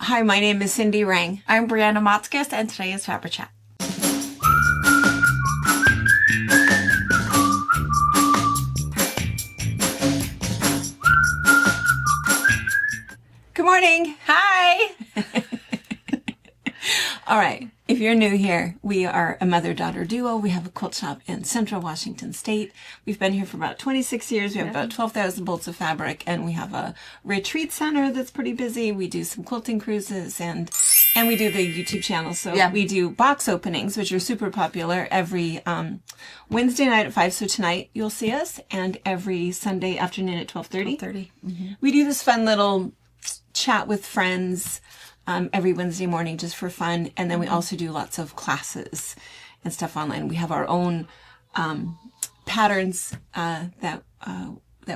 Hi, my name is Cindy Rang. I'm Brianna Motzkis, and today is Fab Chat. Good morning. Hi! All right. If you're new here, we are a mother-daughter duo. We have a quilt shop in Central Washington State. We've been here for about 26 years. We have about 12,000 bolts of fabric, and we have a retreat center that's pretty busy. We do some quilting cruises, and we do the YouTube channel. So we do box openings, which are super popular every Wednesday night at 5. So tonight you'll see us, and every Sunday afternoon at 12:30. 12:30. Mm-hmm. We do this fun little chat with friends every Wednesday morning just for fun. And then we also do lots of classes and stuff online. We have our own patterns that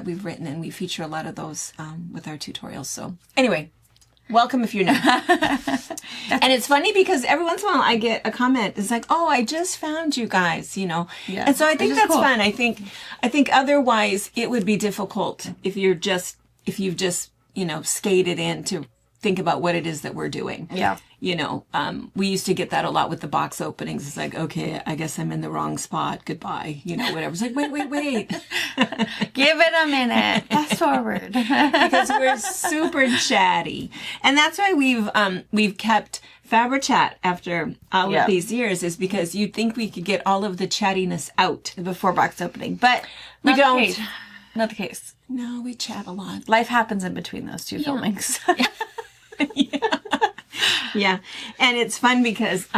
we've written, and we feature a lot of those with our tutorials. So anyway, welcome if you're new. And it's funny because every once in a while I get a comment. It's like, oh, I just found you guys, you know. Yeah. And so I think that's cool. Fun. I think otherwise it would be difficult if you've just, you know, skated in to think about what it is that we're doing. Yeah. You know, we used to get that a lot with the box openings. It's like, okay, I guess I'm in the wrong spot. Goodbye. You know, whatever. It's like, wait. Give it a minute. Fast forward. Because we're super chatty. And that's why we've kept Fab Chat after all of these years, is because you'd think we could get all of the chattiness out before box opening, but we don't. Not the case. No, we chat a lot. Life happens in between those two filmings. Yeah. And it's fun because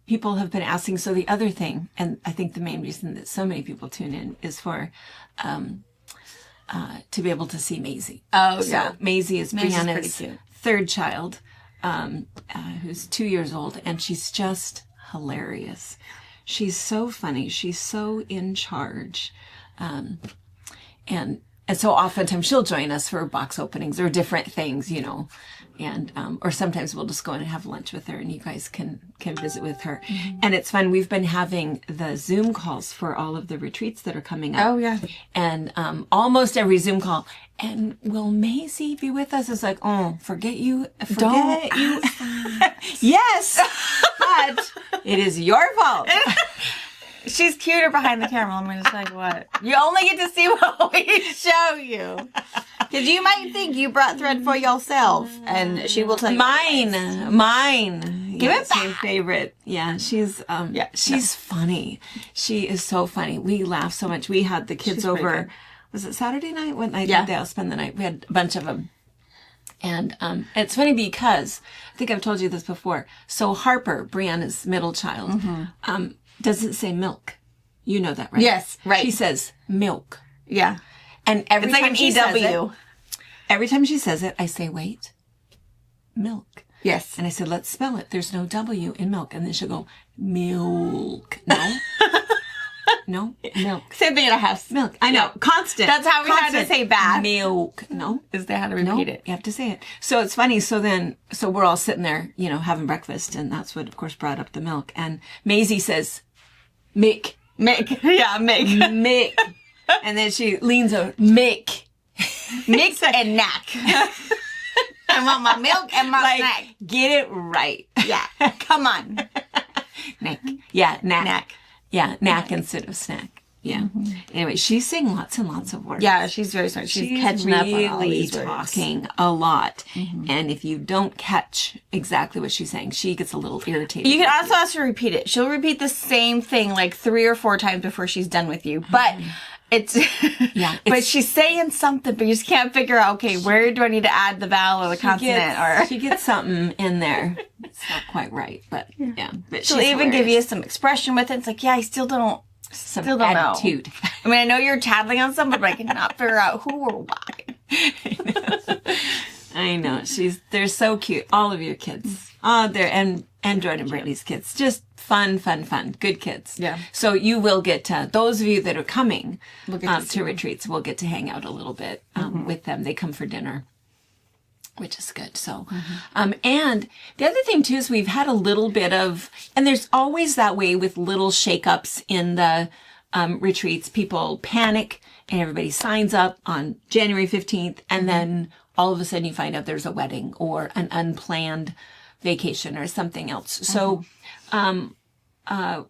people have been asking. So the other thing, and I think the main reason that so many people tune in, is for to be able to see Maisy. Oh, so yeah. Maisy is Brianna's third child, who's 2 years old, and she's just hilarious. She's so funny. She's so in charge. And so oftentimes she'll join us for box openings or different things, you know, and, or sometimes we'll just go in and have lunch with her, and you guys can visit with her. Mm-hmm. And it's fun. We've been having the Zoom calls for all of the retreats that are coming up. Oh, yeah. And, almost every Zoom call. And will Maisy be with us? It's like, oh, forget you. Yes, but it is your fault. She's cuter behind the camera. I'm just like, what? You only get to see what we show you. Because you might think you brought thread for yourself, and she will tell you. Mine. Give it back. Your favorite. Yeah, she's funny. She is so funny. We laugh so much. We had the kids over. Was it Saturday night? What night did they spend the night? We had a bunch of them. And it's funny because I think I've told you this before. So Harper, Brianna's middle child, doesn't say milk. You know that, right? Yes, right. She says milk. Yeah. And every time she says EW. Every time she says it, I say, wait, milk. Yes. And I said, let's spell it. There's no W in milk. And then she'll go, milk. No. No, milk. Same thing at a house. Milk. I know. Constant. That's how we had to say bad. Milk. No. Is they had to repeat it. You have to say it. So it's funny. So we're all sitting there, you know, having breakfast. And that's what, of course, brought up the milk. And Maisy says, Mick. Yeah, Mick. And then she leans over, Mick. Mick and knack. I want my milk and my snack. Get it right. Yeah. Come on. Knack. Yeah, knack. Yeah, knack instead of snack. Yeah. Mm-hmm. Anyway, she's saying lots and lots of words. Yeah, she's very smart. She's catching up on all these words. Talking a lot. Mm-hmm. And if you don't catch exactly what she's saying, she gets a little irritated. You can also ask her to repeat it. She'll repeat the same thing like 3 or 4 times before she's done with you. But but she's saying something, but you just can't figure out, okay, where do I need to add the vowel or the consonant? She gets something in there. It's not quite right, but yeah. But she'll even give you some expression with it. It's like, I still don't attitude. Know. I mean, I know you're tattling on someone, but I cannot figure out who or why. I know. They're so cute. All of your kids. And Jordan and Brittany's kids. Just fun. Good kids. Yeah. So you will get those of you that are coming to retreats will get to hang out a little bit with them. They come for dinner, which is good. So, and the other thing too is we've had a little bit of, and there's always that way with little shakeups in the retreats. People panic and everybody signs up on January 15th, and then all of a sudden you find out there's a wedding or an unplanned vacation or something else. So,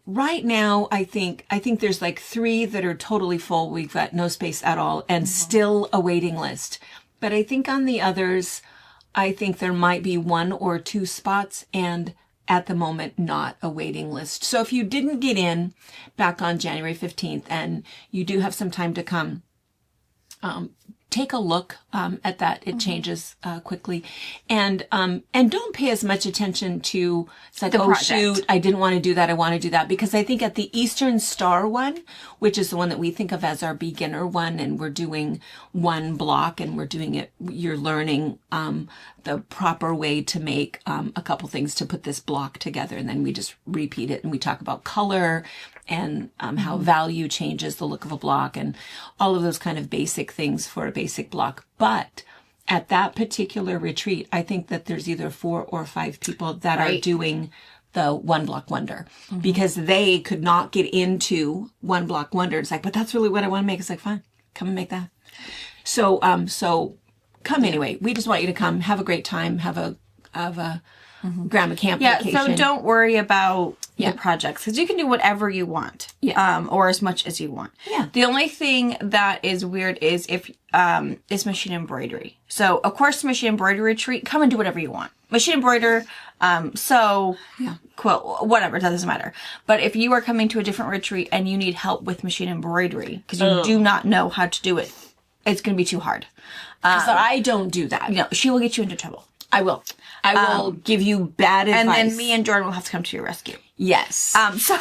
right now, I think there's like 3 that are totally full. We've got no space at all and still a waiting list. But I think on the others, I think there might be 1 or 2 spots and at the moment, not a waiting list. So if you didn't get in back on January 15th and you do have some time to come, take a look at that. It changes quickly, and don't pay as much attention to it's like, oh shoot, I didn't want to do that. I want to do that, because I think at the Eastern Star one, which is the one that we think of as our beginner one, and we're doing 1 block, and we're doing it. You're learning the proper way to make a couple things to put this block together, and then we just repeat it, and we talk about color and how value changes the look of a block and all of those kind of basic things for a basic block. But at that particular retreat, I think that there's either 4 or 5 people that are doing the 1 block wonder because they could not get into 1 block wonder. It's like, but that's really what I want to make. It's like, fine, come and make that. So, come anyway. We just want you to come, have a great time, have a grandma camp vacation. So don't worry about the projects, because you can do whatever you want, or as much as you want. Yeah. The only thing that is weird is if is machine embroidery. So of course, machine embroidery retreat, come and do whatever you want. Machine embroider, quilt, whatever, it doesn't matter. But if you are coming to a different retreat and you need help with machine embroidery because you do not know how to do it, it's going to be too hard. So I don't do that. No, she will get you into trouble. I will give you bad advice. And then me and Jordan will have to come to your rescue. Yes. So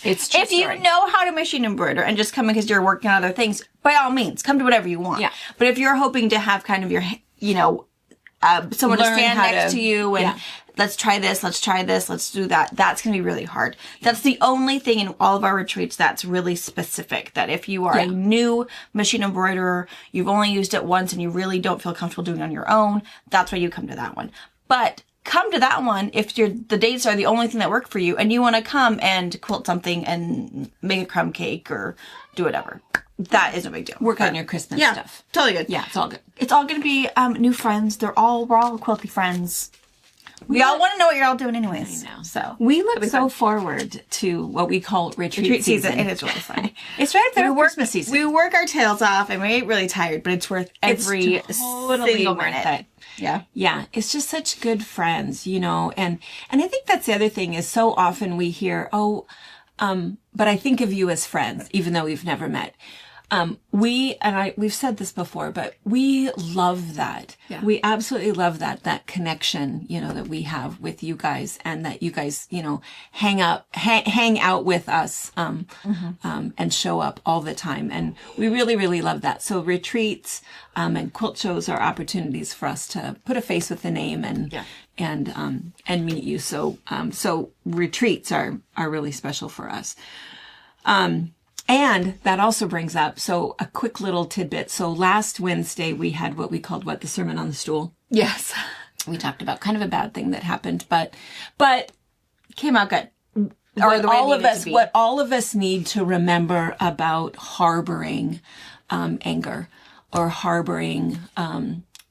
it's true if you know how to machine embroider and just come in because you're working on other things, by all means, come to whatever you want. Yeah. But if you're hoping to have kind of your, someone to stand next to you and let's try this, let's do that, that's going to be really hard. That's the only thing in all of our retreats that's really specific, that if you are a new machine embroiderer, you've only used it once and you really don't feel comfortable doing it on your own, that's why you come to that one. But come to that one if the dates are the only thing that work for you and you want to come and quilt something and make a crumb cake or do whatever. That is no big deal. Work on your Christmas stuff. Totally good. Yeah, it's all good. It's all going to be new friends. We're all quilty friends. We all want to know what you're all doing anyways. I know. So we look so forward to what we call retreat season. It is really fun. It's right there with Christmas season. We work our tails off and we get really tired, but it's worth every single minute. Yeah. Yeah. It's just such good friends, and I think that's the other thing is so often we hear, but I think of you as friends, even though we've never met. We've said this before, but we love that. Yeah. We absolutely love that connection, that we have with you guys and that you guys, hang out with us, and show up all the time. And we really, really love that. So retreats, and quilt shows are opportunities for us to put a face with the name and meet you. So retreats are really special for us. And that also brings up, so a quick little tidbit. So last Wednesday we had what we called the Sermon on the Stool. Yes. We talked about kind of a bad thing that happened, but came out good. What all of us need to remember about harboring anger or harboring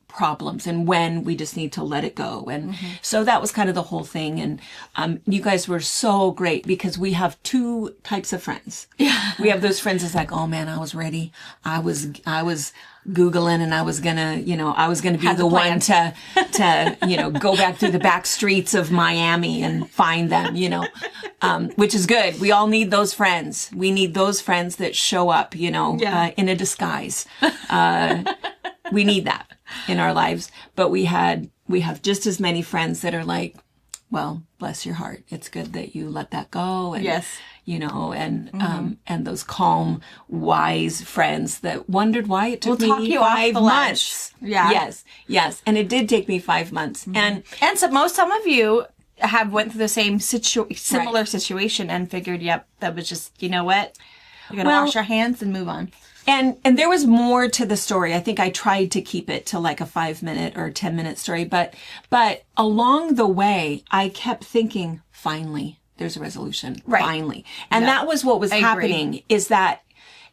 problems and when we just need to let it go. And so that was kind of the whole thing. And you guys were so great because we have 2 types of friends. Yeah. We have those friends that's like, oh man, I was ready. I was Googling and I was gonna be the one to go back through the back streets of Miami and find them, which is good. We all need those friends. We need those friends that show up, in a disguise. We need that in our lives, but we have just as many friends that are like, well, bless your heart. It's good that you let that go. And, and those calm, wise friends that wondered why it took me 5 months. Yeah. Yes. And it did take me 5 months. And some of you have went through the same similar situation and figured, yep, that was just, you know what? We're going to wash our hands and move on. And there was more to the story. I think I tried to keep it to like a 5-minute or 10-minute story, but along the way, I kept thinking, finally, there's a resolution. Right. Finally. And that was what was happening is that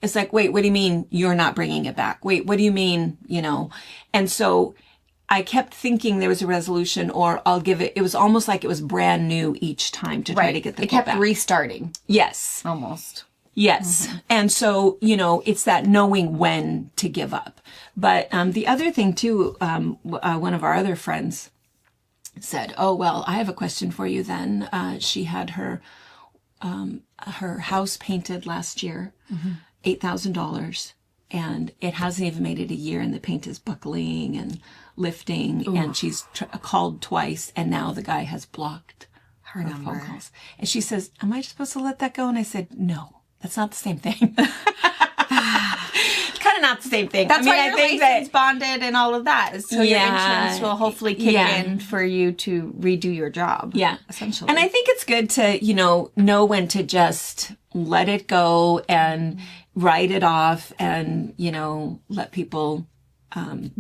it's like, wait, what do you mean you're not bringing it back? Wait, what do you mean, And so I kept thinking there was a resolution, or I'll give it. It was almost like it was brand new each time to try to get the quilt back. It kept restarting. Yes. Almost. Yes. And so, it's that knowing when to give up. But the other thing too, one of our other friends said, oh, well, I have a question for you then. She had her house painted last year, $8,000, and it hasn't even made it a year, and the paint is buckling and lifting. Ooh. And she's called twice, and now the guy has blocked her phone calls. And she says, am I supposed to let that go? And I said, no. That's not the same thing. Kind of not the same thing. That's why your license bonded and all of that. So your insurance will hopefully kick in for you to redo your job. Yeah. Essentially. And I think it's good to, know when to just let it go and write it off and, let people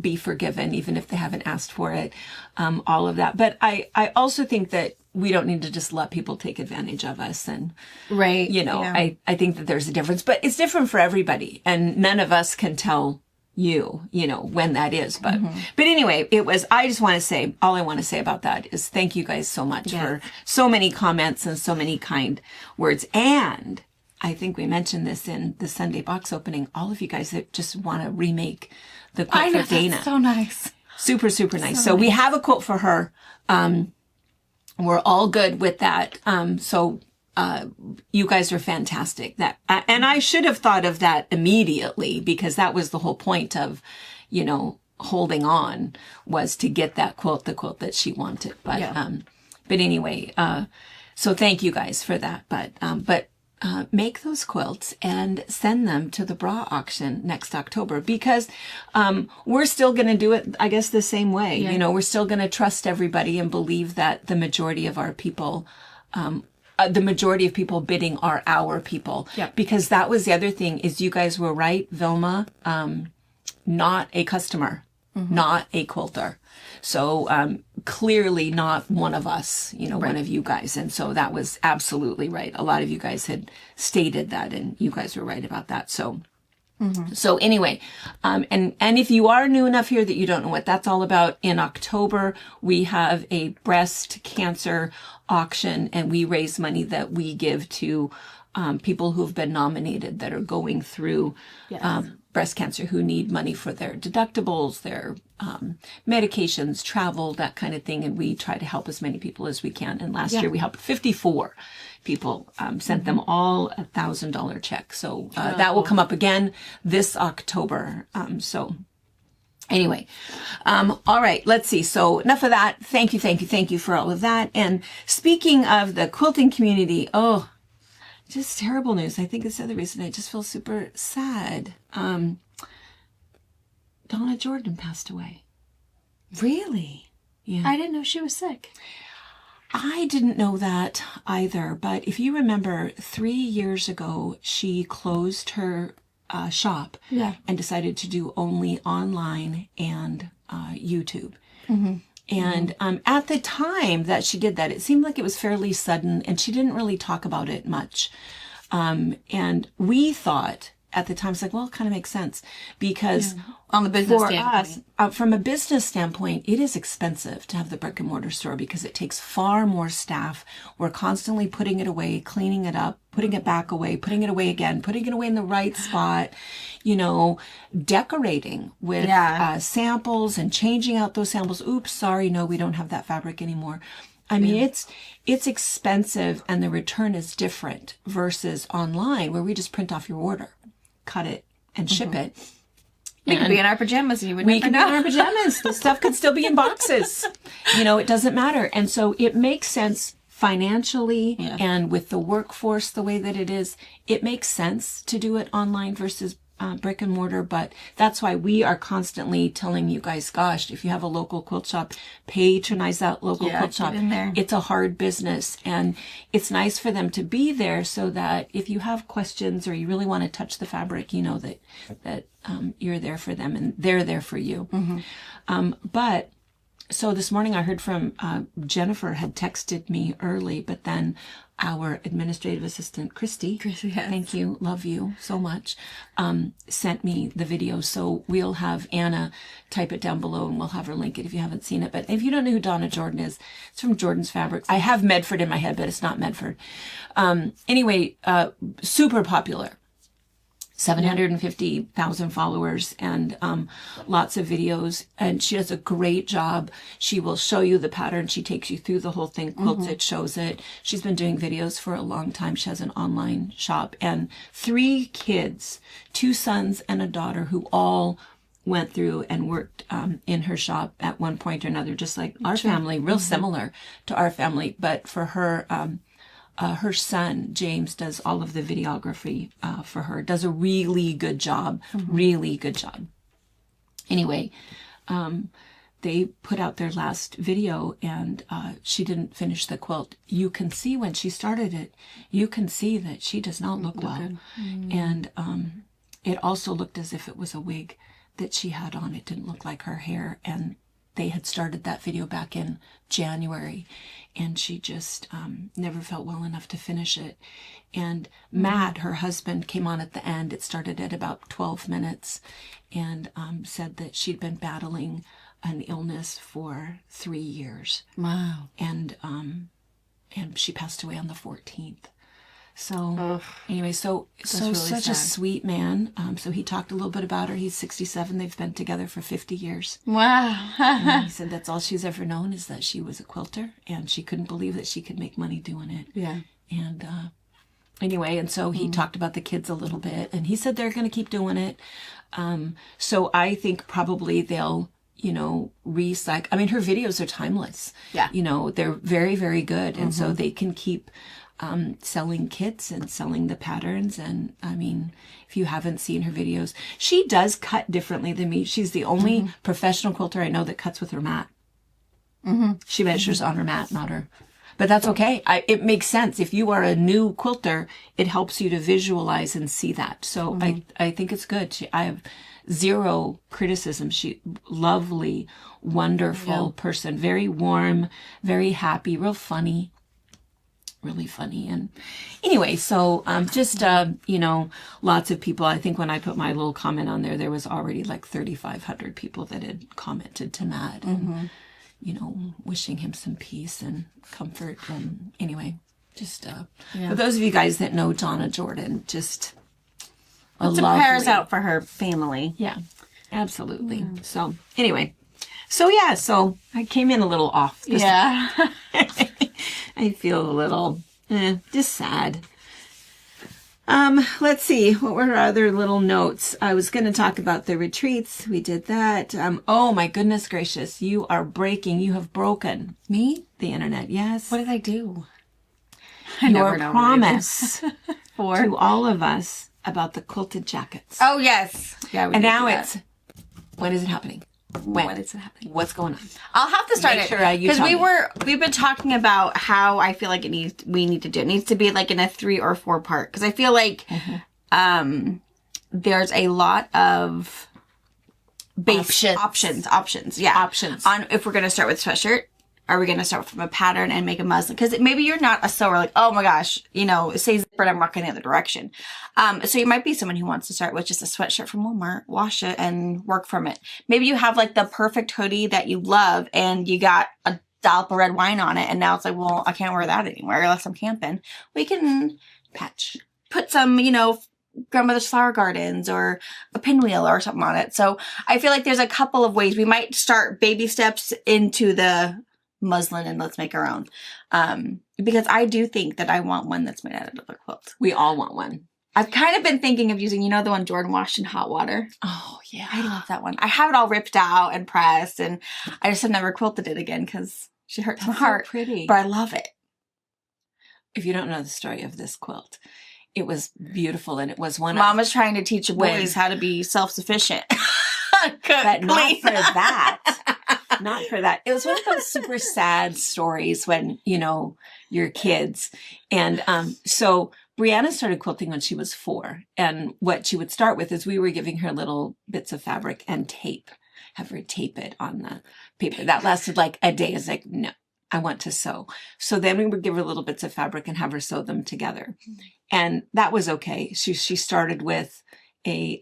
be forgiven, even if they haven't asked for it, all of that. But I also think that we don't need to just let people take advantage of us. And, right. I think that there's a difference, but it's different for everybody. And none of us can tell you, when that is. But anyway, I just want to say, all I want to say about that is thank you guys so much for so many comments and so many kind words. And I think we mentioned this in the Sunday box opening. All of you guys that just want to remake the quilt for Dana. That's so nice. Super, super nice. So we have a quilt for her. We're all good with that. So you guys are fantastic. And I should have thought of that immediately, because that was the whole point of, holding on, was to get that quilt, the quilt that she wanted. But anyway, so thank you guys for that. But make those quilts and send them to the bra auction next October, because we're still going to do it, I guess, the same way. Yeah. We're still going to trust everybody and believe that the majority of our people, the majority of people bidding are our people. Yeah. Because that was the other thing, is you guys were right, Vilma, not a customer, not a quilter. So clearly not one of us, one of you guys. And so that was absolutely right. A lot of you guys had stated that, and you guys were right about that. So so anyway, and if you are new enough here that you don't know what that's all about, in October, we have a breast cancer auction, and we raise money that we give to people who've been nominated that are going through breast cancer, who need money for their deductibles, their medications, travel, that kind of thing. And we try to help as many people as we can. And last year we helped 54 people, sent them all $1,000 check. So that will come up again this October. So anyway, all right, let's see. So enough of that. Thank you for all of that. And speaking of the quilting community, just terrible news. I think it's the other reason I just feel super sad. Donna Jordan passed away. Really? Yeah. I didn't know she was sick. I didn't know that either. But if you remember, 3 years ago, she closed her shop and decided to do only online and YouTube. And at the time that she did that, it seemed like it was fairly sudden, and she didn't really talk about it much. And we thought at the time, it's like, well, it kind of makes sense, because on the business for standpoint. us, from a business standpoint, it is expensive to have the brick and mortar store, because it takes far more staff. We're constantly putting it away, cleaning it up, putting it back away, putting it away again, putting it away in the right spot, decorating with samples and changing out those samples. Oops, sorry, no, we don't have that fabric anymore. I mean, it's expensive, and the return is different versus online, where we just print off your order, cut it, and ship it. We could be in our pajamas, and you would We never could know. be in our pajamas. The stuff could still be in boxes. It doesn't matter. And so it makes sense financially, and with the workforce the way that it is, it makes sense to do it online versus brick and mortar. But that's why we are constantly telling you guys, gosh, if you have a local quilt shop, patronize that local quilt shop. Get in there. It's a hard business, and it's nice for them to be there, so that if you have questions or you really want to touch the fabric, you know that you're there for them and they're there for you. But So this morning I heard from Jennifer had texted me early, but then our administrative assistant, Christy, yes. Thank you, love you so much, sent me the video. So we'll have Anna type it down below and we'll have her link it if you haven't seen it. But if you don't know who Donna Jordan is, it's from Jordan's Fabrics. I have Medford in my head, but it's not Medford. Anyway, super popular. 750,000 followers and lots of videos. And she does a great job. She will show you the pattern. She takes you through the whole thing, quilts it, shows it. She's been doing videos for a long time. She has an online shop and 3 kids, 2 sons and a daughter who all went through and worked in her shop at one point or another, just like our family, real similar to our family. But for her, her son, James, does all of the videography for her, does a really good job, really good job. Anyway, they put out their last video and she didn't finish the quilt. You can see when she started it, you can see that she does not look well. And it also looked as if it was a wig that she had on. It didn't look like her hair. And they had started that video back in January and she just never felt well enough to finish it. And Matt, her husband, came on at the end. It started at about 12 minutes and said that she'd been battling an illness for 3 years. Wow. And she passed away on the 14th. So anyway, so really such sad. A sweet man. So he talked a little bit about her. He's 67. They've been together for 50 years. Wow. And he said that's all she's ever known is that she was a quilter and she couldn't believe that she could make money doing it. Yeah. And anyway, and so he talked about the kids a little bit and he said they're going to keep doing it. So I think probably they'll, recycle. I mean, her videos are timeless. Yeah. They're very, very good. And so they can keep selling kits and selling the patterns. And I mean, if you haven't seen her videos, she does cut differently than me. She's the only professional quilter I know that cuts with her mat. She measures on her mat, not her. But that's okay. It makes sense. If you are a new quilter, it helps you to visualize and see that. So I think it's good. I have zero criticism. She lovely, wonderful person, very warm, very happy, real funny. Really funny. And anyway, so just lots of people. I think when I put my little comment on there was already like 3,500 people that had commented to Matt and wishing him some peace and comfort. And anyway, just for those of you guys that know Donna Jordan, just put some prayers out for her family. Yeah, absolutely. So anyway, so I came in a little off. I feel a little just sad. Let's see. What were our other little notes? I was going to talk about the retreats. We did that. Oh my goodness gracious. You have broken me? The internet. Yes. What did I do? Your promise to all of us about the quilted jackets. Oh yes. Yeah. And now when is it happening? When is it happening? What's going on? I'll have to start it because we've been talking about how I feel like we need to do it. It needs to be like in a 3 or 4 part because I feel like there's a lot of options. Yeah, options on if we're gonna start with sweatshirt. Are we going to start from a pattern and make a muslin? Because maybe you're not a sewer, like, oh my gosh, say zipper and I'm rocking the other direction. So you might be someone who wants to start with just a sweatshirt from Walmart, wash it and work from it. Maybe you have like the perfect hoodie that you love and you got a dollop of red wine on it. And now it's like, well, I can't wear that anymore unless I'm camping. We can put some, grandmother's flower gardens or a pinwheel or something on it. So I feel like there's a couple of ways we might start baby steps into the muslin and let's make our own. Because I do think that I want one that's made out of a quilt. We all want one. I've kind of been thinking of using, the one Jordan washed in hot water. Oh, yeah. I love that one. I have it all ripped out and pressed, and I just have never quilted it again because she hurts my heart. So pretty. But I love it. If you don't know the story of this quilt, it was beautiful, and it was one Mama's trying to teach boys how to be self-sufficient. But not for that. Not for that. It was one of those super sad stories when, you're kids. And so Brianna started quilting when she was 4. And what she would start with is we were giving her little bits of fabric and tape, have her tape it on the paper. That lasted like a day. It's like, no, I want to sew. So then we would give her little bits of fabric and have her sew them together. And that was okay. She started with a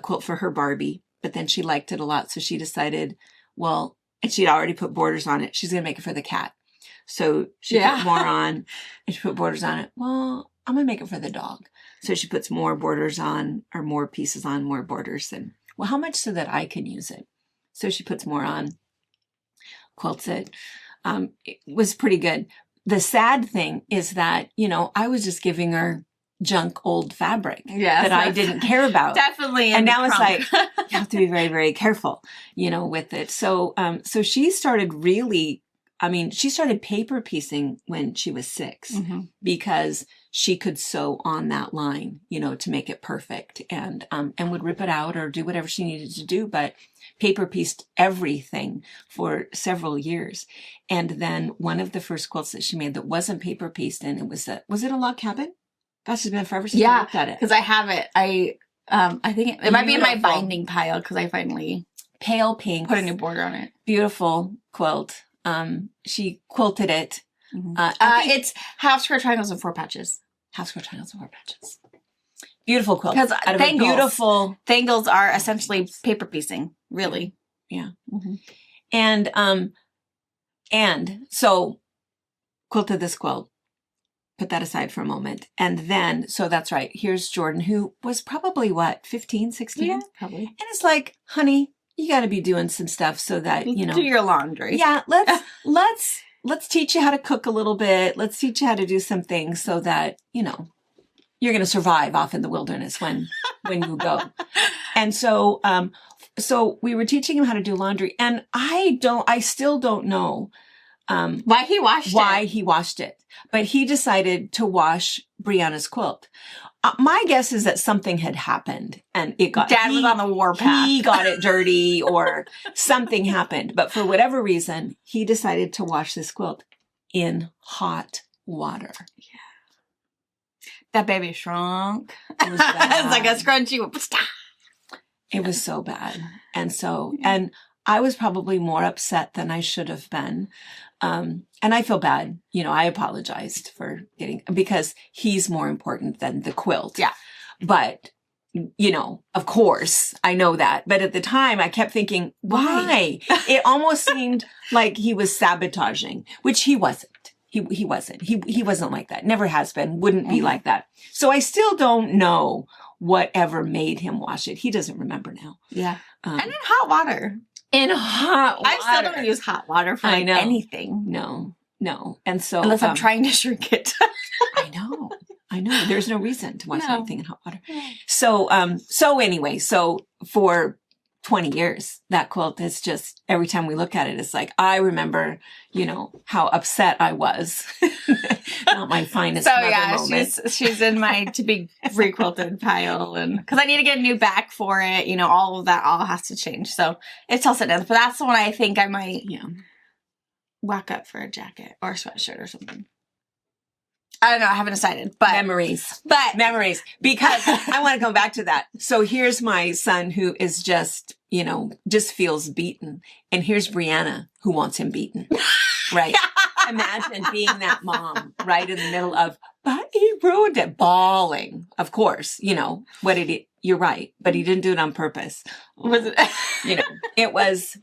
quilt for her Barbie, but then she liked it a lot. So she decided, well, and she'd already put borders on it. She's going to make it for the cat. So she put more on and she put borders on it. Well, I'm going to make it for the dog. So she puts more borders on, or more pieces on, more borders. And well, how much so that I can use it? So she puts more on, quilts it. It was pretty good. The sad thing is that, you know, I was just giving her junk old fabric that I didn't care about. Definitely. And now it's like, you have to be very, very careful, you know, with it. So, so she started really, I mean, she started paper piecing when she was 6 because she could sew on that line, you know, to make it perfect, and would rip it out or do whatever she needed to do, but paper pieced everything for several years. And then one of the first quilts that she made that wasn't paper pieced, and it was it a log cabin? Gosh, it's been forever since I looked at it. Because I have it. I think it might be in my binding pile because I finally pale pink, put a new border on it. Beautiful quilt. She quilted it. It's half square triangles and 4 patches. Half square triangles and 4 patches. Beautiful quilt. Because beautiful thangles are essentially paper piecing, really. Yeah. And so quilted this quilt. Put that aside for a moment. And then, so that's right. Here's Jordan, who was probably what, 15, 16? Yeah, probably. And it's like, honey, you got to be doing some stuff so that, you know. Do your laundry. Yeah. Let's teach you how to cook a little bit. Let's teach you how to do some things so that, you know, you're going to survive off in the wilderness when you go. And so, so we were teaching him how to do laundry, and I still don't know why he washed it. But he decided to wash Brianna's quilt. My guess is that something had happened and Dad was on the warpath. He got it dirty or something happened. But for whatever reason, he decided to wash this quilt in hot water. Yeah. That baby shrunk. It was bad. It's like a scrunchie. It was so bad. And so, and I was probably more upset than I should have been. And I feel bad. You know, I apologized for because he's more important than the quilt. Yeah. But, you know, of course, I know that. But at the time, I kept thinking, why? It almost seemed like he was sabotaging, which he wasn't. He wasn't. He wasn't like that. Never has been. Wouldn't be like that. So I still don't know whatever made him wash it. He doesn't remember now. Yeah. And in hot water. In hot water. I still don't use hot water for anything. No. And so unless I'm trying to shrink it. I know. There's no reason to wash anything in hot water. So anyway, so for 20 years, that quilt is just, every time we look at it, it's like, I remember, you know, how upset I was. Not my finest moment. She's in my to be requilted pile, and because I need to get a new back for it, you know, all of that all has to change. So it's all set down. But that's the one I think I might whack up for a jacket or a sweatshirt or something. I don't know. I haven't decided, but memories, because I want to come back to that. So here's my son who is just, you know, just feels beaten. And here's Brianna who wants him beaten. Right. Imagine being that mom right in the middle of, but he ruined it, bawling. Of course, you know, you're right, but he didn't do it on purpose. Was it? You know, it was,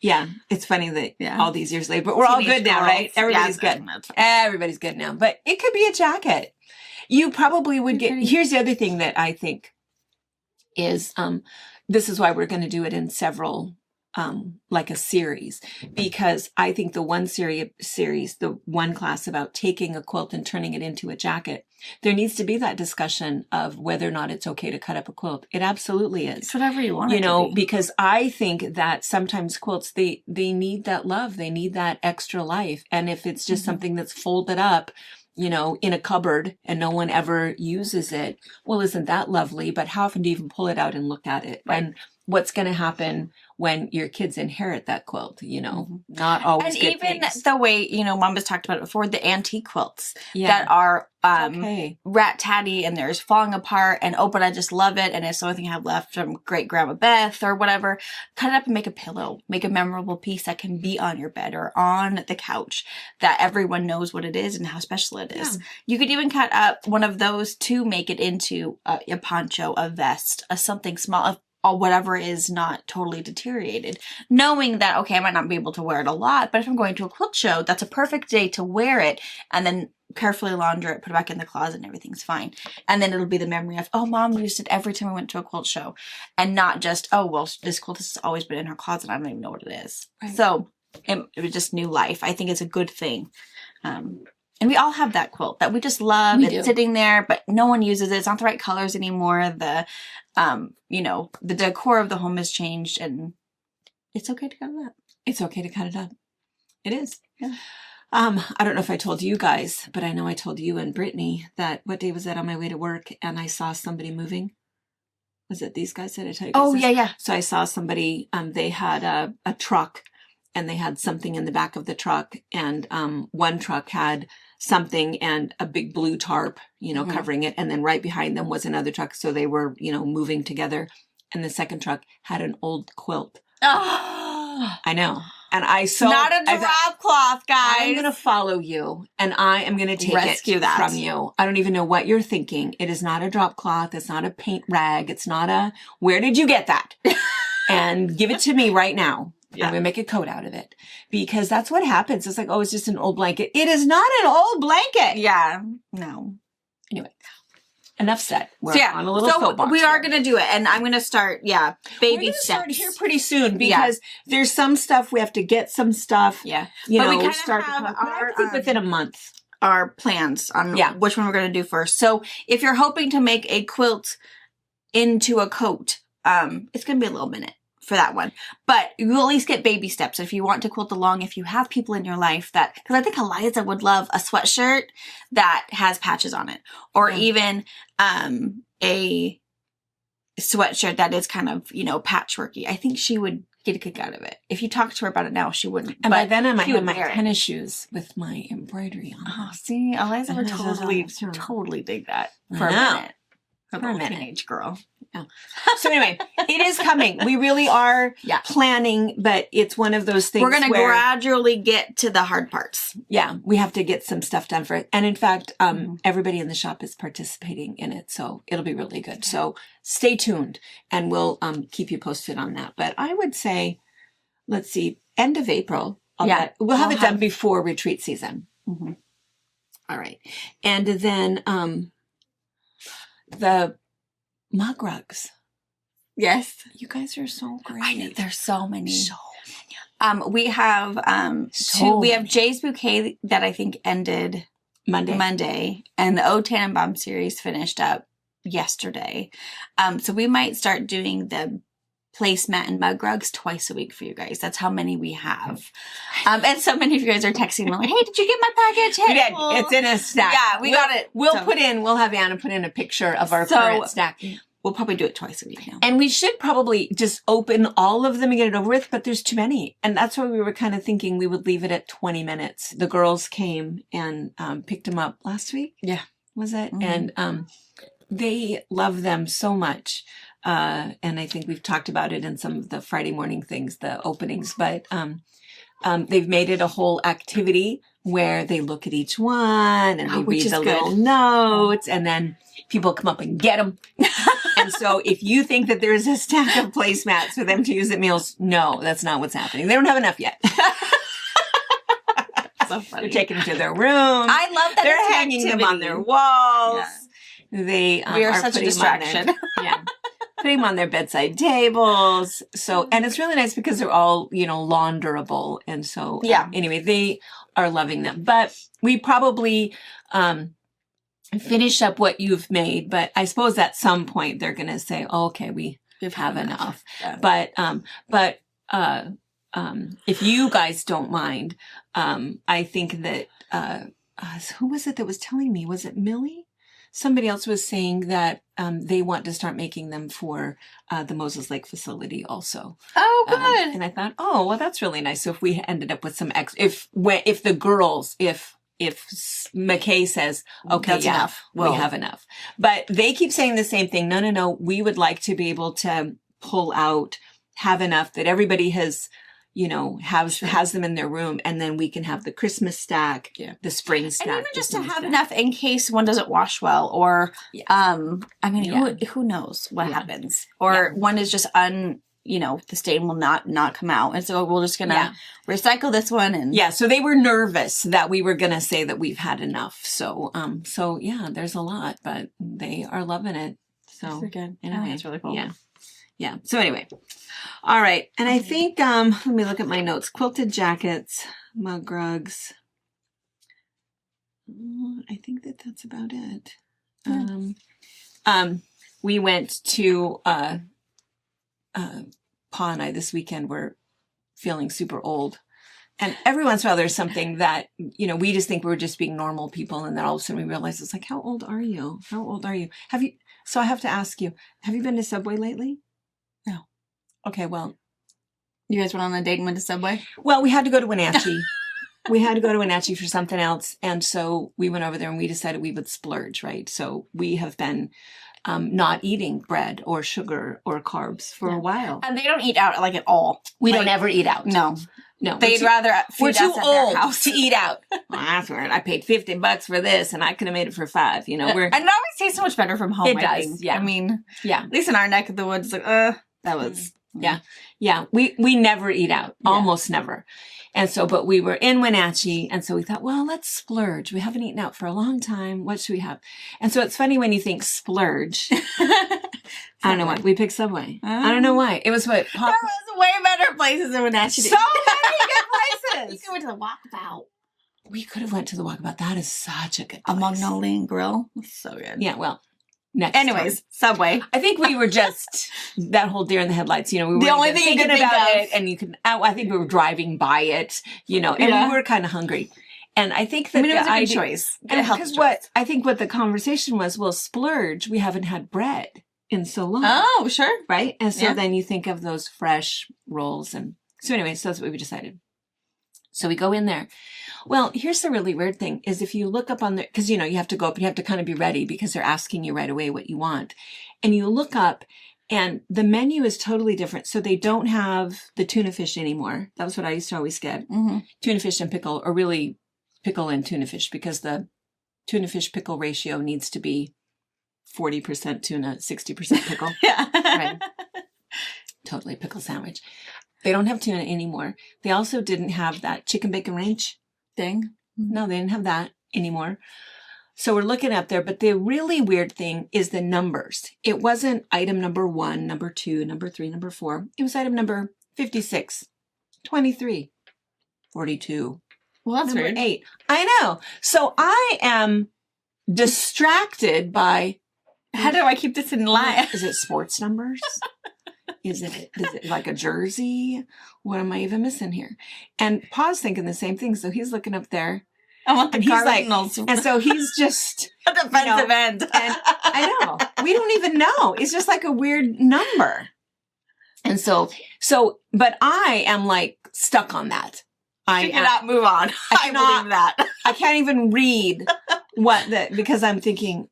yeah, it's funny that all these years later, but we're all good now, right? Everybody's good. Everybody's good now, but it could be a jacket. You probably would get, here's the other thing that I think is, this is why we're going to do it in several, like a series, because I think the one series, the one class about taking a quilt and turning it into a jacket, there needs to be that discussion of whether or not it's okay to cut up a quilt. It absolutely is. It's whatever you want. You know, because I think that sometimes quilts, they need that love. They need that extra life. And if it's just something that's folded up, you know, in a cupboard and no one ever uses it, well, isn't that lovely? But how often do you even pull it out and look at it? Right. And what's going to happen when your kids inherit that quilt, not always and good even things. the way, Mom has talked about it before, the antique quilts that are rat tatty and there's falling apart, and but I just love it, and it's the only thing I have left from great grandma Beth or whatever. Cut it up and make a pillow, make a memorable piece that can be on your bed or on the couch, that everyone knows what it is and how special it is. You could even cut up one of those to make it into a poncho, a vest, something small, or whatever is not totally deteriorated, knowing that, okay, I might not be able to wear it a lot, but if I'm going to a quilt show, that's a perfect day to wear it and then carefully launder it, put it back in the closet, and everything's fine. And then it'll be the memory of, oh, Mom used it every time I went to a quilt show, and not just, oh, well, this quilt has always been in her closet, I don't even know what it is. Right. So it was just new life. I think it's a good thing. And we all have that quilt that we just love. It's sitting there, but no one uses it. It's not the right colors anymore. The decor of the home has changed, and it's okay to cut it up. It's okay to cut it up. It is. Yeah. I don't know if I told you guys, but I know I told you and Brittany that, what day was that, on my way to work, and I saw somebody moving. Was it these guys? Did I tell you guys? Oh, yeah. So I saw somebody, they had a truck, and they had something in the back of the truck, and one truck had something and a big blue tarp, covering it. And then right behind them was another truck. So they were, moving together. And the second truck had an old quilt. Oh, I know. And I saw. Not a drop cloth, guys. I'm going to follow you, and I am going to take it from you. I don't even know what you're thinking. It is not a drop cloth. It's not a paint rag. It's not a, where did you get that? And give it to me right now. Yeah. I'm going to make a coat out of it, because that's what happens. It's like, oh, it's just an old blanket. It is not an old blanket. Yeah. No. Anyway, enough said. We're on a little soapbox. We are going to do it, and I'm going to start, baby steps. Start here pretty soon, because there's some stuff, we have to get some stuff. Yeah. But we kind of have I think within a month. Our plans on which one we're going to do first. So if you're hoping to make a quilt into a coat, it's going to be a little minute for that one, but you at least get baby steps. If you want to quilt along, if you have people in your life that, because I think Eliza would love a sweatshirt that has patches on it, or even a sweatshirt that is kind of, patchworky. I think she would get a kick out of it. If you talk to her about it now, she wouldn't. And by then I might have my tennis shoes with my embroidery on. Oh, see, Eliza would totally dig that for a minute. For a teenage girl. Yeah. So anyway, it is coming. We really are planning, but it's one of those things. We're going to gradually get to the hard parts. Yeah, we have to get some stuff done for it. And in fact, everybody in the shop is participating in it, so it'll be really good. So stay tuned, and we'll keep you posted on that. But I would say, let's see, end of April. We'll have it done before retreat season. Mm-hmm. All right. And then the mug rugs. Yes. You guys are so great. I know, there's so many. We have we have Jay's Bouquet that I think ended Monday, and the O Tannenbaum series finished up yesterday. So we might start doing the placemat and mug rugs twice a week for you guys. That's how many we have. And so many of you guys are texting me like, hey, did you get my package? Hey, we did. It's in a stack. Yeah, we got it. We'll have Anna put in a picture of our current stack. We'll probably do it twice a week now. And we should probably just open all of them and get it over with, but there's too many. And that's why we were kind of thinking we would leave it at 20 minutes. The girls came and picked them up last week. Yeah. Was it? Mm-hmm. And they love them so much. And I think we've talked about it in some of the Friday morning things, the openings, but they've made it a whole activity where they look at each one and they read the little notes, and then people come up and get them. And so if you think that there's a stack of placemats for them to use at meals, no, that's not what's happening. They don't have enough yet. So funny. They're taking them to their room. I love that. They're hanging them on their walls. Yeah. We are such a distraction. Putting them on their bedside tables. So, and it's really nice because they're all, launderable. And so, anyway, they are loving them. But we probably finish up what you've made. But I suppose at some point they're going to say, oh, okay, we've have enough. Yeah. But if you guys don't mind, I think that, who was it that was telling me? Was it Millie? somebody else was saying that they want to start making them for the Moses Lake facility also. Oh, good. And I thought, oh, well, that's really nice. So if we ended up with some if the girls, if McKay says, okay, That's enough. We have enough. But they keep saying the same thing. No. We would like to be able to pull out, have enough that everybody has, has them in their room, and then we can have the Christmas stack, the spring stack. And even just to have enough in case one doesn't wash well, or, who knows what happens? Or one is just the stain will not come out. And so we're just going to recycle this one. And so they were nervous that we were going to say that we've had enough. So, there's a lot, but they are loving it. So good. Anyway, that's really cool. Yeah. So anyway, all right. And I think, let me look at my notes. Quilted jackets, mug rugs. I think that's about it. We went to, Pa and I this weekend were feeling super old. And every once in a while there's something that, we just think we're just being normal people. And then all of a sudden we realize it's like, how old are you? How old are you? So I have to ask you, have you been to Subway lately? No. Okay, well. You guys went on a date and went to Subway? Well, we had to go to Wenatchee. We had to go to Wenatchee for something else. And so we went over there and we decided we would splurge, right? So we have been not eating bread or sugar or carbs for a while. And they don't eat out at all. We don't ever eat out. No. They'd rather we're feed too us at old their house to eat out. Well, that's weird. I paid $50 for this, and I could have made it for $5. And it always tastes so much better from home. It I does. think. Yeah. I mean, yeah. At least in our neck of the woods, that was yeah. We never eat out, almost never. And so, but we were in Wenatchee, and so we thought, well, let's splurge. We haven't eaten out for a long time. What should we have? And so it's funny when you think splurge. I don't know why. We picked Subway. I don't know why. It was what? There was way better places in Wenatchee. So many good places. You could went to the Walkabout. We could have went to the Walkabout. That is such a good place. A Magnolia Grill. It's so good. Yeah, well. Next Anyways, Subway. I think we were just that whole deer in the headlights. We were the only thing you could think about of. it, and you could. I think we were driving by it, and we were kind of hungry. And I think that it was a good choice. Because I think what the conversation was, well, splurge. We haven't had bread in so long. Oh, sure, right. And so then you think of those fresh rolls, and so anyway, so that's what we decided. So we go in there. Well, here's the really weird thing is if you look up on the, because, you have to go up and you have to kind of be ready because they're asking you right away what you want. And you look up and the menu is totally different. So they don't have the tuna fish anymore. That was what I used to always get. Mm-hmm. Tuna fish and pickle, or really pickle and tuna fish, because the tuna fish pickle ratio needs to be 40% tuna, 60% pickle. Right. Totally pickle sandwich. They don't have tuna anymore. They also didn't have that chicken bacon ranch thing. No, they didn't have that anymore. So we're looking up there, but the really weird thing is the numbers. It wasn't item number 1, number 2, number 3, number 4. It was item number 56, 23, 42. Well, that's number weird. 8. I know. So I am distracted by... How do I keep this in line? Is it sports numbers? Is it like a jersey? What am I even missing here? And Pa's thinking the same thing. So he's looking up there. I want the Cardinals. And so he's just... a defensive end. And I know. We don't even know. It's just like a weird number. And so, but I am like stuck on that. I cannot move on. I believe that. I can't even read because I'm thinking,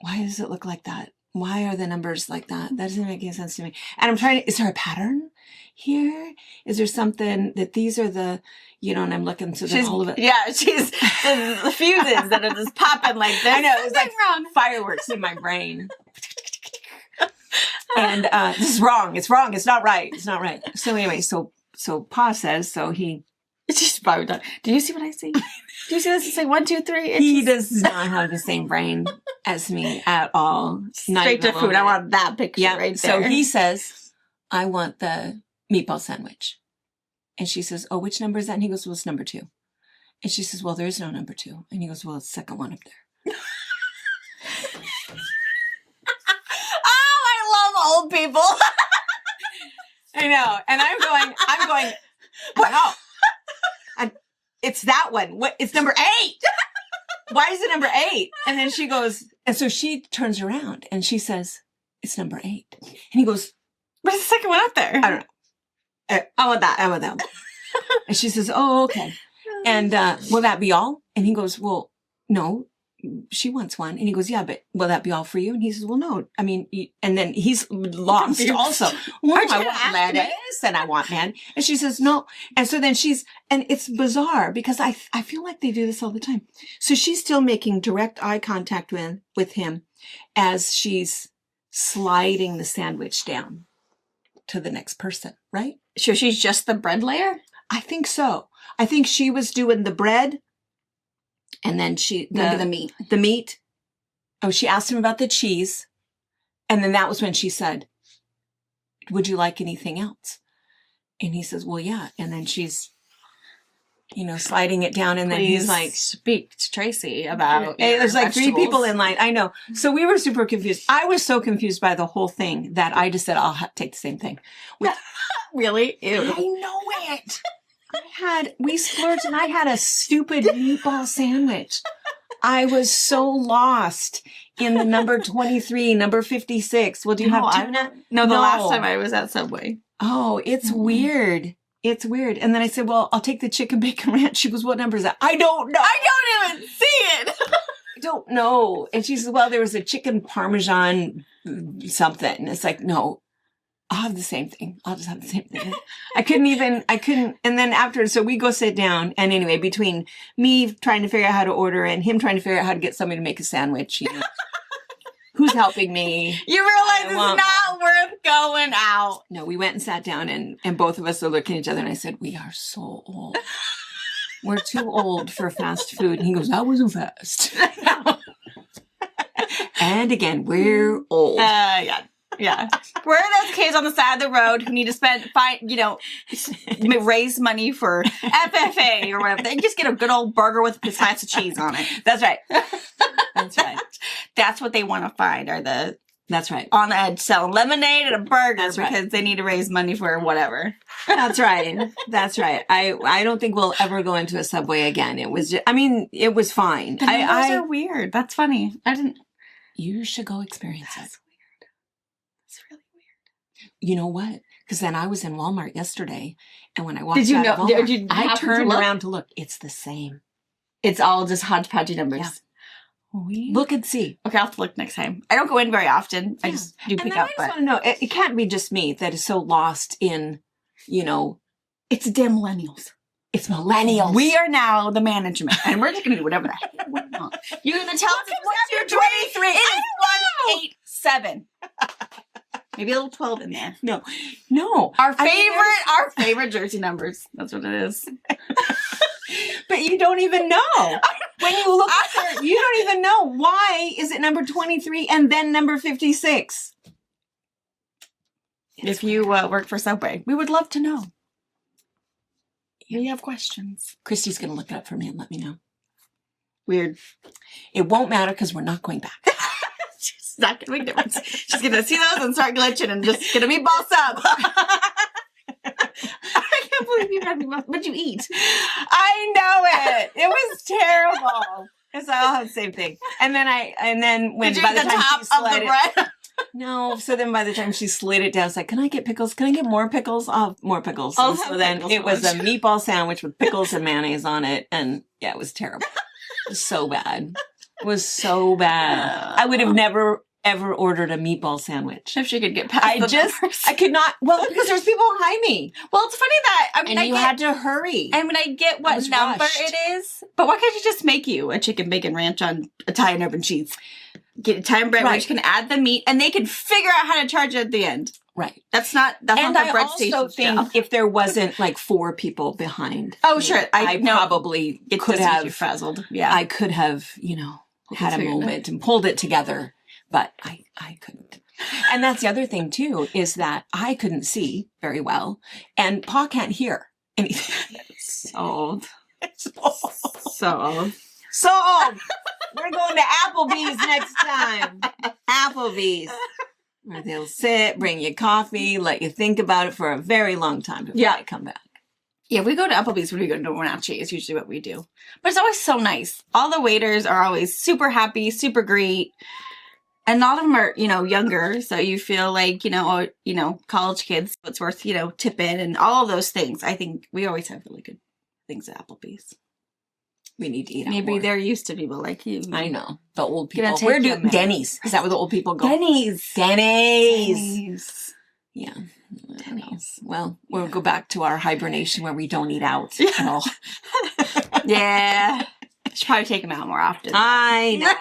why does it look like that? Why are the numbers like that? That doesn't make any sense to me. And I'm trying to, is there a pattern here? Is there something that these are the, and I'm looking, so there's all of it. Yeah, she's the fuses that are just popping like this. I know, it's like wrong. Fireworks in my brain. And this is wrong. It's wrong. It's not right. It's not right. So anyway, so Pa says, so he. It's just probably done. Do you see what I see? Do you see this? It's like 1, 2, 3. He does not have the same brain as me at all. Straight to food. I want that picture right there. So he says, I want the meatball sandwich. And she says, oh, which number is that? And he goes, well, it's number 2. And she says, well, there is no number 2. And he goes, well, it's the second one up there. Oh, I love old people. I know. And I'm going, wow. It's that one. What? It's number 8. Why is it number 8? And then she goes, And so she turns around and she says, it's number 8. And he goes, where's the second one up there? I don't know. I want that. I want that one. And she says, oh, okay. And will that be all? And he goes, well, no, she wants one. And he goes, yeah, but will that be all for you? And he says, well, no. I mean, and then he's lost also. Well, I want lettuce and I want man. And she says, no. And so then and it's bizarre because I feel like they do this all the time. So she's still making direct eye contact with him as she's sliding the sandwich down to the next person, right? So she's just the bread layer? I think so. I think she was doing the bread. And then the meat. Oh, she asked him about the cheese. And then that was when she said, would you like anything else? And he says, well, yeah. And then she's, sliding it down. And then he's like, speak to Tracy about there's like 3 people in line. I know. So we were super confused. I was so confused by the whole thing that I just said, I'll take the same thing. Really? Ew. I know it. We splurged and I had a stupid meatball sandwich. I was so lost in the number 23, number 56. Well, do you have tuna? No, the last time I was at Subway. Oh, it's weird. It's weird. And then I said, well, I'll take the chicken bacon ranch. She goes, what number is that? I don't know. I don't even see it. I don't know. And she says, well, there was a chicken parmesan something. And it's like, no. I'll have the same thing. I'll just have the same thing. I couldn't. And then after, so we go sit down. And anyway, between me trying to figure out how to order and him trying to figure out how to get somebody to make a sandwich, who's helping me? You realize it's not worth going out. No, we went and sat down and both of us are looking at each other. And I said, we are so old. We're too old for fast food. And he goes, that wasn't fast. And again, we're old. Yeah. We're those kids on the side of the road who need to raise money for FFA or whatever. They just get a good old burger with a slice of cheese on it. That's right. That's right. That's what they want to find that's right. On the edge selling lemonade and a burger because they need to raise money for whatever. That's right. That's right. I don't think we'll ever go into a Subway again. It was it was fine. The numbers are weird. That's funny. You should go experience it. You know what? Because then I was in Walmart yesterday, and when I walked out of Walmart, I turned around to look. It's the same. It's all just hodgepodgey numbers. Yeah. Look and see. Okay, I'll have to look next time. I don't go in very often. I just do pick up. I just want to know. It can't be just me that is so lost in, It's the damn millennials. It's millennials. We are now the management, and we're just going to do whatever the heck we want. You're going to tell us what's your 23. It is 187. Maybe a little 12 in there. No. Our favorite jersey numbers. That's what it is. But you don't even know. When you look at there, you don't even know. Why is it number 23 and then number 56? If you work for Subway, we would love to know. We have questions. Christy's going to look it up for me and let me know. Weird. It won't matter because we're not going back. It's not going to make a difference. She's going to see those and start glitching and just going to meatball sub. I can't believe you had meatballs. What'd you eat? I know it. It was terrible. It's all the same thing. And then when by the time she slid it, no. So then by the time she slid it down, it's like, can I get pickles? Can I get more pickles? Oh, more pickles. And so then it was a meatball sandwich with pickles and mayonnaise on it. And yeah, it was terrible. It was so bad. It was so bad. I would have never, ever ordered a meatball sandwich. If she could get past I could not. Well, because there's people behind me. Well, it's funny that, you had to hurry. I mean, I get what number it is, but why can't you just make you a chicken bacon ranch on Italian urban cheese? Get Italian bread, which can add the meat, and they can figure out how to charge it at the end. Right. That's not the bread station. And I also think if there wasn't like 4 people behind. Oh, sure. I probably could have frazzled. Yeah. I could have, had a moment and pulled it together, but I couldn't. And that's the other thing too, is that I couldn't see very well and Pa can't hear anything. So old. So we're going to Applebee's next time. Applebee's. Where they'll sit, bring you coffee, let you think about it for a very long time before I come back. Yeah, we go to Applebee's when we go to Wenatchee is usually what we do. But it's always so nice. All the waiters are always super happy, super great. And a lot of them are, younger. So you feel like, college kids, it's worth, tipping and all of those things. I think we always have really good things at Applebee's. We need to eat out Maybe more. they're used to people like you. I know. The old people. Where do Denny's? Is that where the old people go? Denny's. Yeah. Denny's. Well, we'll go back to our hibernation where we don't eat out at all. Yeah. Should probably take them out more often. I know.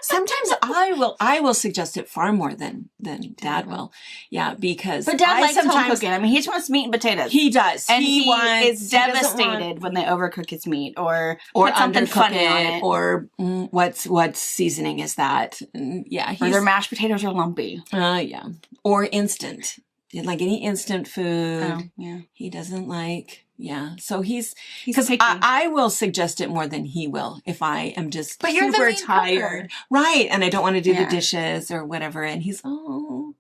Sometimes I will suggest it far more than Dad will. Yeah, because but Dad likes home cooking. I mean, he just wants meat and potatoes. He does. And he is devastated when they overcook his meat or put something funny on it. Or what seasoning is that? Yeah. Or their mashed potatoes are lumpy. Yeah. Or instant. Like any instant food. Oh, yeah. He doesn't like... Yeah, so he's picky. I will suggest it more than he will if I am just but you're super the tired, cooker. Right? And I don't want to do the dishes or whatever. And he's and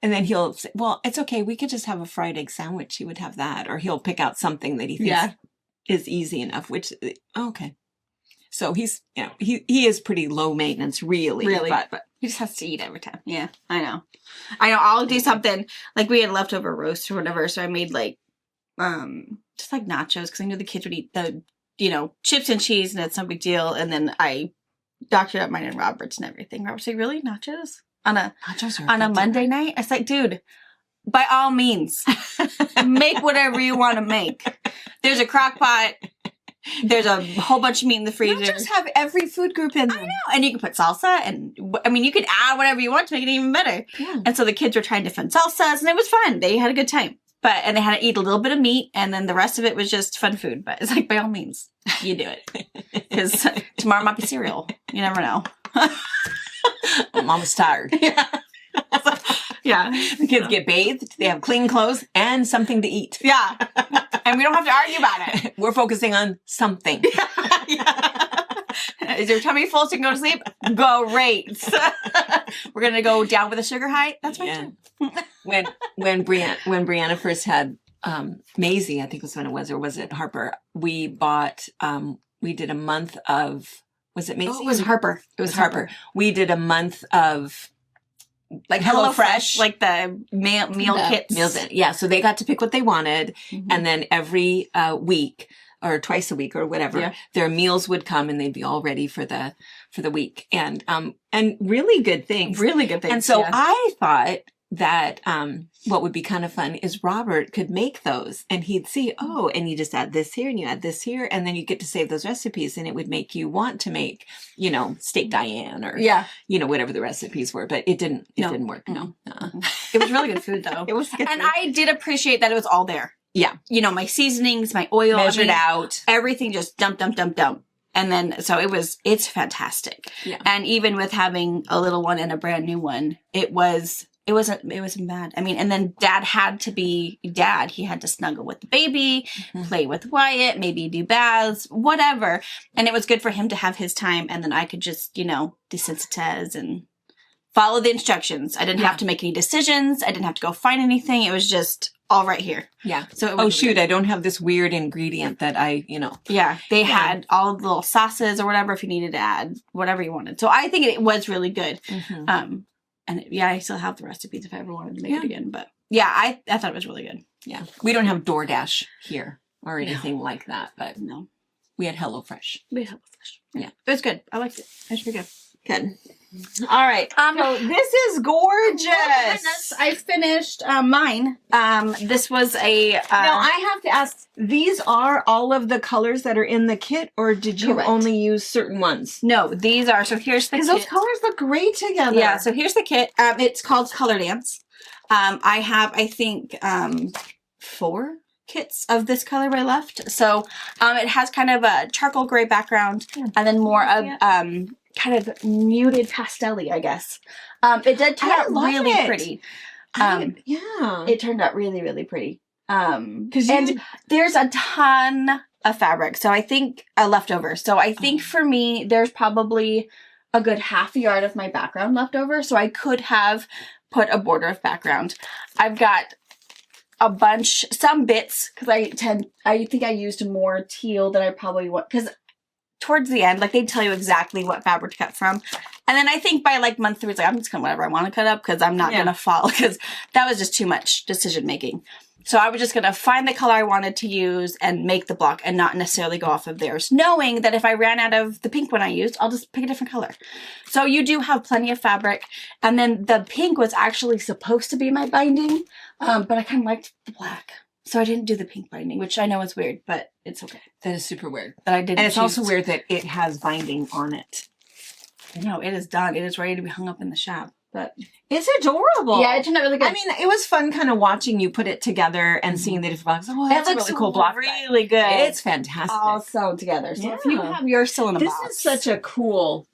then he'll say, "Well, it's okay. We could just have a fried egg sandwich." He would have that, or he'll pick out something that he thinks is easy enough. Which okay, so he's he is pretty low maintenance, really, but he just has to eat every time. Yeah, I know. I'll do something like we had leftover roast or whatever, so I made like. Just like nachos because I knew the kids would eat the, chips and cheese and it's no big deal. And then I doctored up mine and Robert's and everything. Robert's like, really? Nachos? On a Monday night? I was like, dude, by all means, make whatever you want to make. There's a crock pot. There's a whole bunch of meat in the freezer. You just have every food group in there. I know. And you can put salsa and, you could add whatever you want to make it even better. Yeah. And so the kids were trying different salsas and it was fun. They had a good time. And they had to eat a little bit of meat, and then the rest of it was just fun food. But it's like, by all means, you do it. Because tomorrow might be cereal. You never know. Mama's tired. Yeah. Yeah. The kids get bathed, they have clean clothes, and something to eat. Yeah. And we don't have to argue about it. We're focusing on something. Yeah. Is your tummy full so you can go to sleep? Great. We're going to go down with a sugar high? That's fine too. When Brianna first had Maisy, I think was when it was, or was it Harper? We bought we did a month of, was it Maisy? Oh, it was Harper. It was Harper. We did a month of like HelloFresh, like the meal kits. Meals in. Yeah, so they got to pick what they wanted, and then every week or twice a week or whatever, their meals would come and they'd be all ready for the week, and really good things. Really good things. And so I thought that what would be kind of fun is Robert could make those and he'd see, and you just add this here and you add this here, and then you get to save those recipes, and it would make you want to make, steak Diane or, whatever the recipes were, but it didn't work. No. It was really good food though. It was good. And I did appreciate that it was all there. Yeah. My seasonings, my oil. Measured out. Everything just dump. And then, so it's fantastic. Yeah. And even with having a little one and a brand new one, it wasn't bad. And then Dad had to be Dad. He had to snuggle with the baby, play with Wyatt, maybe do baths, whatever. And it was good for him to have his time. And then I could just, desensitize and follow the instructions. I didn't have to make any decisions. I didn't have to go find anything. It was just all right here. Yeah. So it was I don't have this weird ingredient that I, Yeah. They had all the little sauces or whatever if you needed to add whatever you wanted. So I think it was really good. I still have the recipes if I ever wanted to make it again. But I thought it was really good. Yeah. We don't have DoorDash here or anything like that, but no. We had HelloFresh. Yeah. It was good. I liked it. It was pretty good. Good. All right. So this is gorgeous. I finished mine. This was a... now, I have to ask, these are all of the colors that are in the kit, or did you only use certain ones? No, these are... So here's the kit. Because those colors look great together. Yeah, so here's the kit. It's called Color Dance. I have, I think, 4 kits of this colorway left. So it has kind of a charcoal gray background and then more of... kind of muted pastel-y, I guess. It did turn out really pretty. It turned out really, really pretty. And there's a ton of fabric. So I think leftover. So I think for me, there's probably a good half a yard of my background left over. So I could have put a border of background. I've got a bunch, some bits, because I think I used more teal than I probably want, because towards the end, like they tell you exactly what fabric to cut from. And then I think by like month 3, it's like, I'm just going to whatever I want to cut up because I'm not going to follow, because that was just too much decision making. So I was just going to find the color I wanted to use and make the block and not necessarily go off of theirs, knowing that if I ran out of the pink one I used, I'll just pick a different color. So you do have plenty of fabric. And then the pink was actually supposed to be my binding, but I kind of liked the black. So I didn't do the pink binding, which I know is weird, but it's okay. That is super weird. That I didn't And it's also weird that it has binding on it. No, it is done. It is ready to be hung up in the shop. But it's adorable. Yeah, it turned out really good. I mean, it was fun kind of watching you put it together and seeing the different blocks. Oh, that's a really cool block. Really good. It's fantastic. All sewn together. So if you have yours still in a box. This is such a cool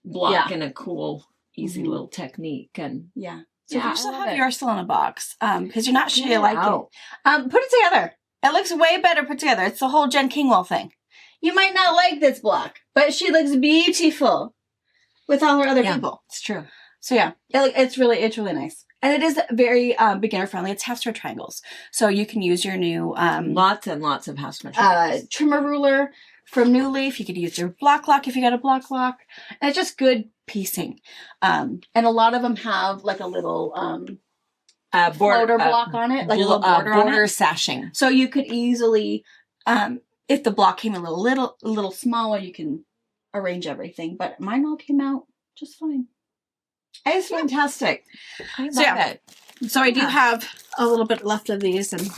block and a cool, easy little technique. And so if you still have yours still in a box, because you're not sure you like it, put it together. It looks way better put together. It's the whole Jen Kingwell thing. You might not like this block, but she looks beautiful with all her other people. It's true. So yeah, it's really nice. And it is very beginner friendly. It's half square triangles. So you can use your new lots and lots of half square triangles. Trimmer ruler from New Leaf. You could use your block lock if you got a block lock. And it's just good piecing. And a lot of them have like a little border block on it, like a little border sashing. So you could easily, if the block came a little smaller, you can arrange everything. But mine all came out just fine. It's fantastic. I love it. So I do have a little bit left of these, and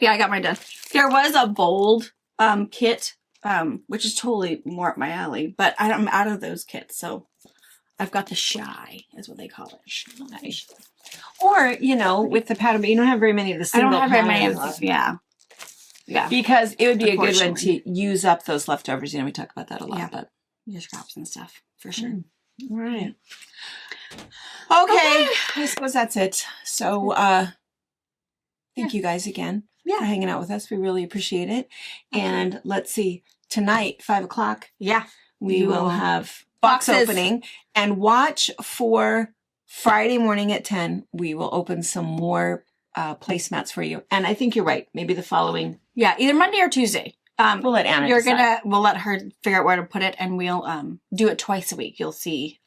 I got mine done. There was a bold kit, which is totally more up my alley, but I'm out of those kits, so I've got the shy, is what they call it. Shy. Or, with the pattern, but you don't have very many of the single patterns. I don't have very many of them. Yeah. Because it would be a good one to use up those leftovers. We talk about that a lot, but your scraps and stuff, for sure. All right. Okay. I suppose that's it. So, thank you guys again for hanging out with us. We really appreciate it. And let's see, tonight, 5 o'clock. Yeah. We will have box opening, and watch for Friday morning at 10. We will open some more placemats for you. And I think you're right. Maybe the following. Yeah. Either Monday or Tuesday. We'll let Anna decide. We'll let her figure out where to put it, and we'll do it twice a week. You'll see.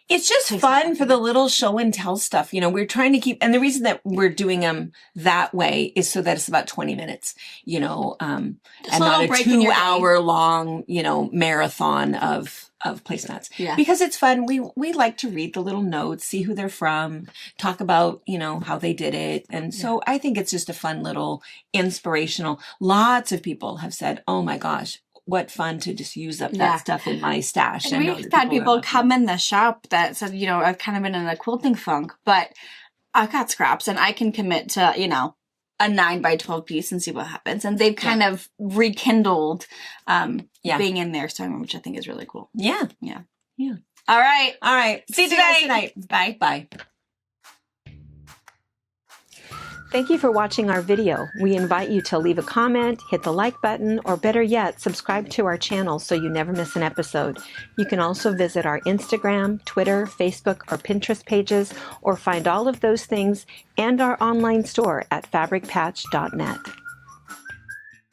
It's just fun for the little show and tell stuff. We're trying to keep, and the reason that we're doing them that way is so that it's about 20 minutes, and not a 2-hour long, marathon of placemats. Yeah. Because it's fun. We like to read the little notes, see who they're from, talk about, how they did it. And so I think it's just a fun little inspirational. Lots of people have said, oh my gosh, what fun to just use up that stuff in my stash. And we've had people come in the shop that said, I've kind of been in a quilting funk, but I've got scraps and I can commit to, a 9x12 piece and see what happens. And they've kind of rekindled being in their sewing room, which I think is really cool. Yeah. Yeah. Yeah. All right. See you tonight. Bye. Bye. Thank you for watching our video. We invite you to leave a comment, hit the like button, or better yet, subscribe to our channel so you never miss an episode. You can also visit our Instagram, Twitter, Facebook, or Pinterest pages, or find all of those things and our online store at fabricpatch.net.